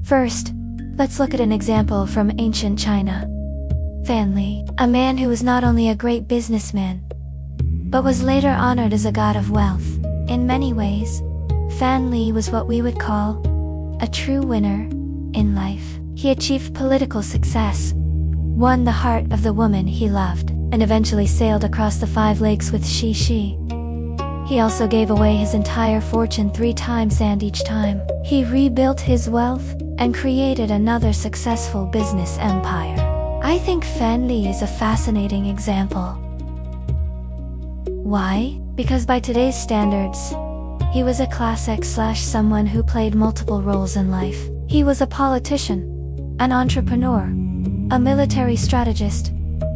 First, let's look at an example from ancient China. Fan Li, a man who was not only a great businessman, but was later honored as a god of wealth. In many ways, Fan Li was what we would call a true winner in life. He achieved political success, won the heart of the woman he loved, and eventually sailed across the 5 lakes with Xi. He also gave away his entire fortune 3 times, and each time, he rebuilt his wealth and created another successful business empire. I think Fan Li is a fascinating example. Why? Because by today's standards, he was a classic/someone who played multiple roles in life. He was a politician, an entrepreneur, a military strategist,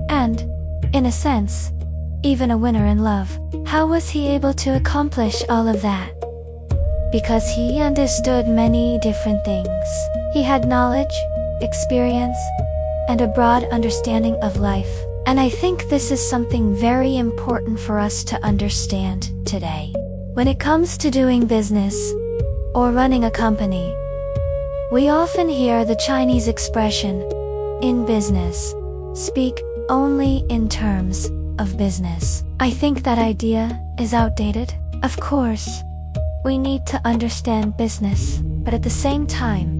and, in a sense, even a winner in love. How was he able to accomplish all of that? Because he understood many different things. He had knowledge, experience, and a broad understanding of life. And I think this is something very important for us to understand today. When it comes to doing business, or running a company, we often hear the Chinese expression, in business, speak only in terms of business. I think that idea is outdated. Of course, we need to understand business, but at the same time,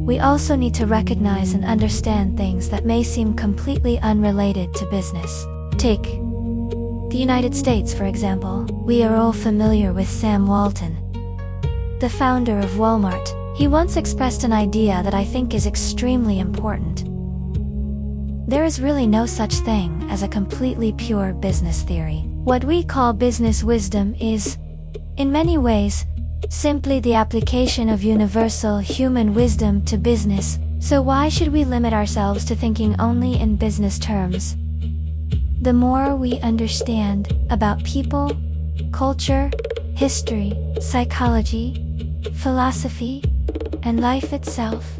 we also need to recognize and understand things that may seem completely unrelated to business. Take the United States, for example. We are all familiar with Sam Walton, the founder of Walmart. He once expressed an idea that I think is extremely important. There is really no such thing as a completely pure business theory. What we call business wisdom is, in many ways, simply the application of universal human wisdom to business. So why should we limit ourselves to thinking only in business terms? The more we understand about people, culture, history, psychology, philosophy, and life itself,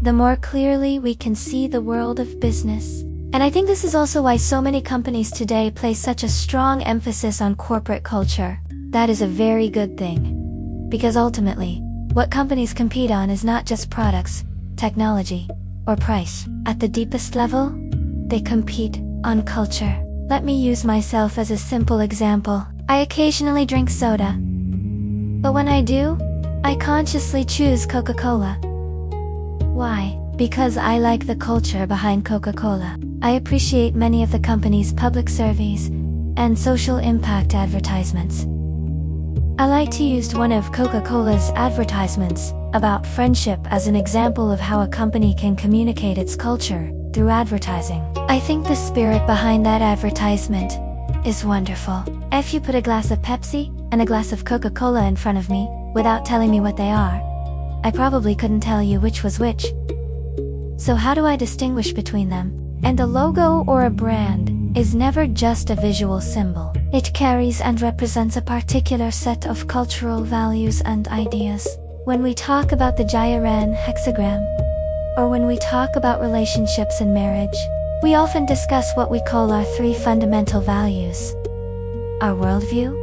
the more clearly we can see the world of business. And I think this is also why so many companies today place such a strong emphasis on corporate culture. That is a very good thing. Because ultimately, what companies compete on is not just products, technology, or price. At the deepest level, they compete on culture. Let me use myself as a simple example. I occasionally drink soda. But when I do, I consciously choose Coca-Cola. Why? Because I like the culture behind Coca-Cola. I appreciate many of the company's public surveys and social impact advertisements. I like to use one of Coca-Cola's advertisements about friendship as an example of how a company can communicate its culture through advertising. I think the spirit behind that advertisement is wonderful. If you put a glass of Pepsi and a glass of Coca-Cola in front of me, without telling me what they are, I probably couldn't tell you which was which. So how do I distinguish between them? And a logo or a brand is never just a visual symbol. It carries and represents a particular set of cultural values and ideas. When we talk about the Jairan hexagram, or when we talk about relationships and marriage, we often discuss what we call our 3 fundamental values: our worldview,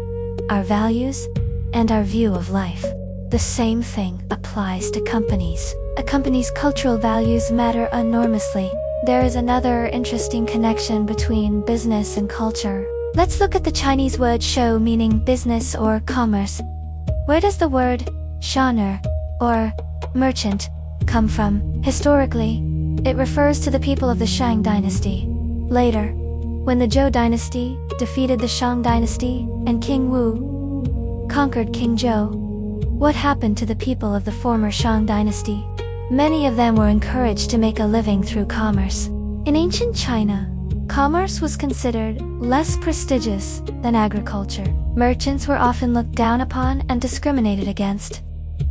our values, and our view of life. The same thing applies to companies. A company's cultural values matter enormously. There is another interesting connection between business and culture. Let's look at the Chinese word shou, meaning business or commerce. Where does the word shaner, or merchant, come from? Historically, it refers to the people of the Shang dynasty. Later, when the Zhou dynasty defeated the Shang dynasty and King Wu conquered King Zhou, what happened to the people of the former Shang dynasty? Many of them were encouraged to make a living through commerce. In ancient China, commerce was considered less prestigious than agriculture. Merchants were often looked down upon and discriminated against.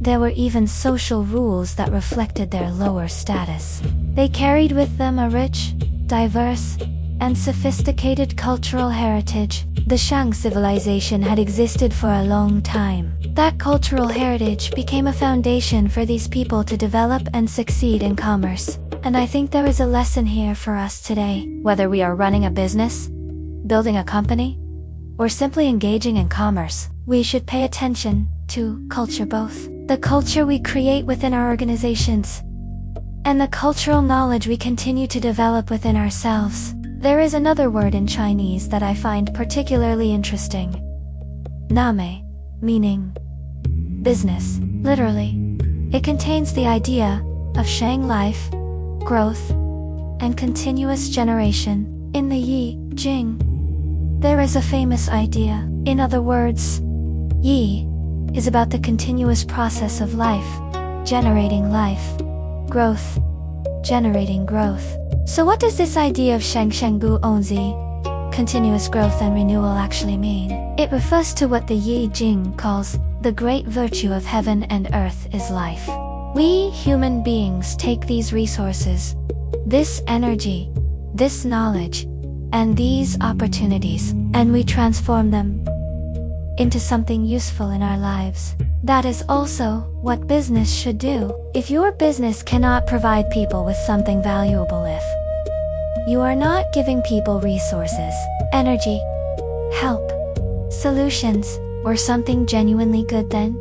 There were even social rules that reflected their lower status. They carried with them a rich, diverse, and sophisticated cultural heritage. The Shang civilization had existed for a long time. That cultural heritage became a foundation for these people to develop and succeed in commerce. And I think there is a lesson here for us today. Whether we are running a business, building a company, or simply engaging in commerce, we should pay attention to culture both. The culture we create within our organizations and the cultural knowledge we continue to develop within ourselves. There is another word in Chinese that I find particularly interesting. Name, meaning business. Literally, it contains the idea of Shang life, growth, and continuous generation. In the Yi Jing, there is a famous idea. In other words, Yi is about the continuous process of life, generating life, growth, generating growth. So what does this idea of Shang Bu Onzi, continuous growth and renewal, actually mean? It refers to what the Yi Jing calls the great virtue of heaven and earth is life. We human beings take these resources, this energy, this knowledge, and these opportunities, and we transform them into something useful in our lives. That is also what business should do. If your business cannot provide people with something valuable, if you are not giving people resources, energy, help, solutions, or something genuinely good, then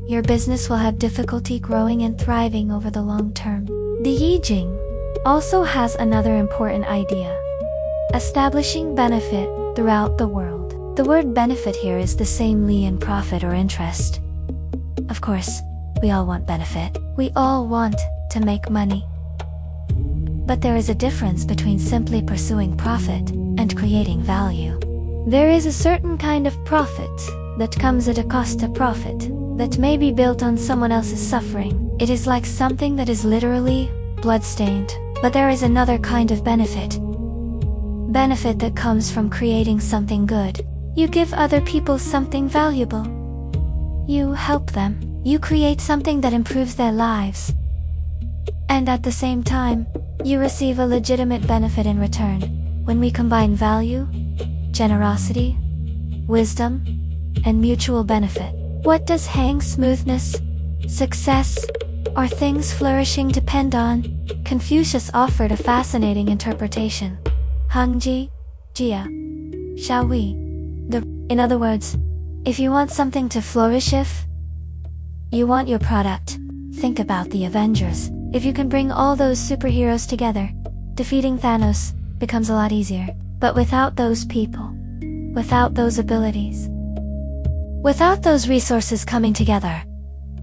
your business will have difficulty growing and thriving over the long term. The Yi Jing also has another important idea: establishing benefit throughout the world. The word benefit here is the same Li in profit or interest. Of course, we all want benefit. We all want to make money. But there is a difference between simply pursuing profit and creating value. There is a certain kind of profit that comes at a cost to profit, that may be built on someone else's suffering. It is like something that is literally bloodstained. But there is another kind of benefit. Benefit that comes from creating something good. You give other people something valuable. You help them. You create something that improves their lives. And at the same time, you receive a legitimate benefit in return. When we combine value, generosity, wisdom, and mutual benefit, what does Hang's smoothness, success, or things flourishing depend on? Confucius offered a fascinating interpretation. Hangji, Jia, Xiaohui. In other words, if you want something to flourish, if you want your product, think about the Avengers. If you can bring all those superheroes together, defeating Thanos becomes a lot easier. But without those people, without those abilities, without those resources coming together,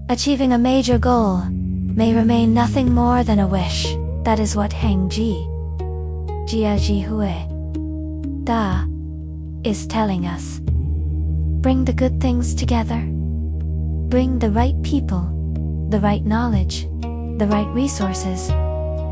achieving a major goal may remain nothing more than a wish. That is what Hang Ji, Jia Ji Hui, Da, is telling us. Bring the good things together. Bring the right people, the right knowledge, the right resources,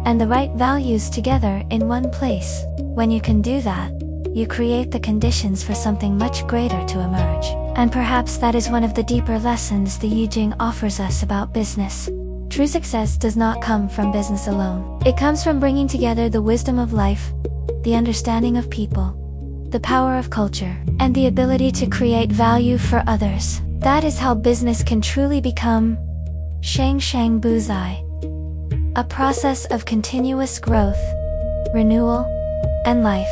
and the right values together in one place. When you can do that, you create the conditions for something much greater to emerge. And perhaps that is one of the deeper lessons the Yi Jing offers us about business. True success does not come from business alone. It comes from bringing together the wisdom of life, the understanding of people, the power of culture, and the ability to create value for others. That is how business can truly become Shang Buzai, a process of continuous growth, renewal, and life.